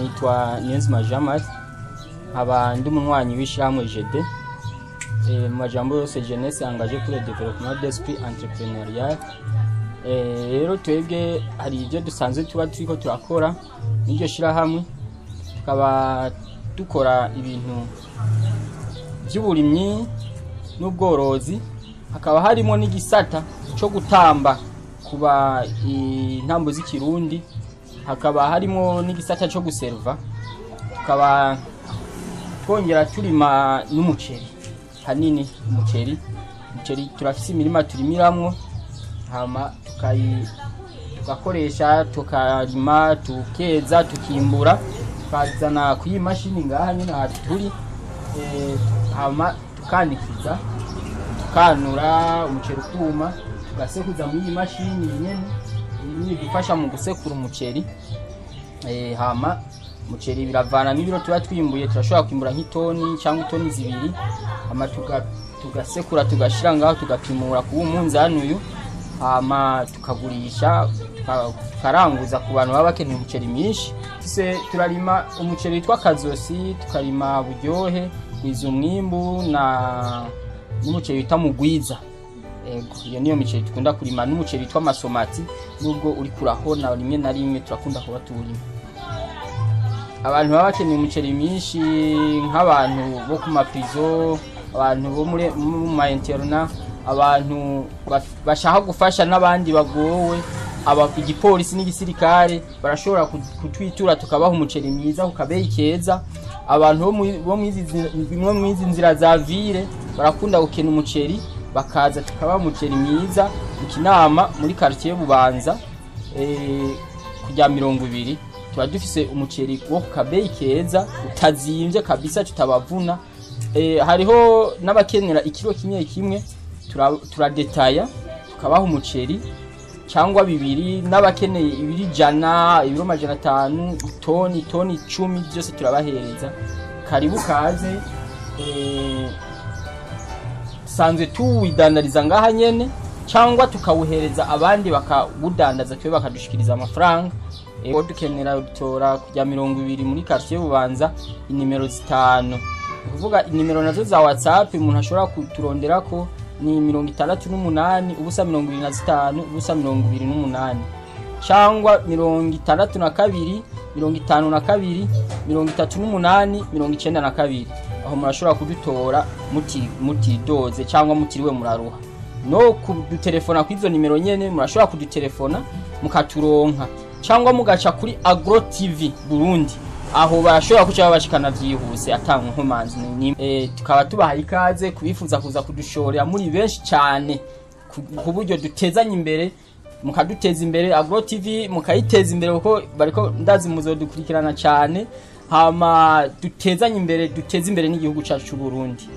nitwa Niyonzima Jean-Marie aba ndi umunywanyi w'ishyirahamwe GD mu majambo yose jeunesse engagée pour le développement d'esprit entrepreneurial. Rero twebwe hari ibyo dusanzwe tuba turiko turakora n'iryo shyirahamwe, tukaba dukora ibintu by'uburimyi n'ubworozi, hakaba harimo n'igisata cyo gutamba kuba intambo z'ikirundi, hakaba harimo n'igisata cyo guserva, tukaba twongera turima n'umuceri hanini. Umuceri turafise imirima turimiramwo, hama tugakoresha tukarima tukeza tukimbura tukazana kuyi mashini ngaha nyine turi hama tukandikiza tukanura umuceri kuma tugasekuza muri mashini nyene dufasha mu gusekura umuceri. Hama umuceri biravana n'ibiro tuba twimbuye, turashobora kwimbura nk'itoni cyangwa itoni zibiri, hama tugasekura tugashira ngaho tugapimura ku umunzani uyu, hama tukagurisha tukaranguza ku bantu baba bakeneye umuceri mwinshi. Se turarima umuceri witwa Kazosi, tukarima Buryohe, Gwiza Umwimbu n'umuceri wita Mugwiza. Iyo niyo miceri tukunda kurima, n'umuceri witwa Masomati nubwo uri kurahona rimwe na rimwe turakunda kuba tuwurima. Abantu baba bakeneye umuceri mwinshi nk'abantu bo ku maprizo, abantu bo muri ma interna, abantu bashaka gufasha n'abandi bagowe, igipolisi n'igisirikare barashobora kutwitura tukabaha umuceri mwiza ukabeyi keza. Abantu bo mwizi nzira za ville barakunda gukena umuceri, bakaza tukabaha umuceri mwiza mu Kinama muri quartier Bubanza kujya 20. Tuba dufise umuceri wo kabeyi keza utazimvye kabisa tutabavuna. Hariho n'abakenera ikiro kimwe turadetaya tukabaha umuceri cyangwa bibiri, n'abakeneye ibiri jana, ibiro majana 5, toni 10 byose turabahereza. Karibu kaze. Sanzwe tuwidandariza ngaha nyene cyangwa tukawuhereza abandi bakawudandaza twe bakadushikiriza amafaranga. Dukenera utora kujya 20 muri quartier Bubanza, inimero 5. Kuvuga inimero nazo za WhatsApp umuntu ashobora kuturonderako ni 68 ubusa 25 ubusa 28 cyangwa 62 52 38 92. Aho murashobora kudutora mutidoze cyangwa mutiriwe muraruha. No kudutelefona kwizo nimero nyene murashobora kudutelefona mukaturonka, cyangwa mugaca kuri Agro TV Burundi, aho bashobora kuca babashikana vyihuse atanga nkomanzi. Tukaba tubaha ikaze kubifuza kuza kudushorera muri benshi cyane ku buryo dutezanya imbere, mukaduteza imbere Agro TV mukayiteza imbere kuko bariko ndazi muzodukurikirana cyane, hama dutezanya imbere duteza imbere n'igihugu cyacu cy'u Burundi.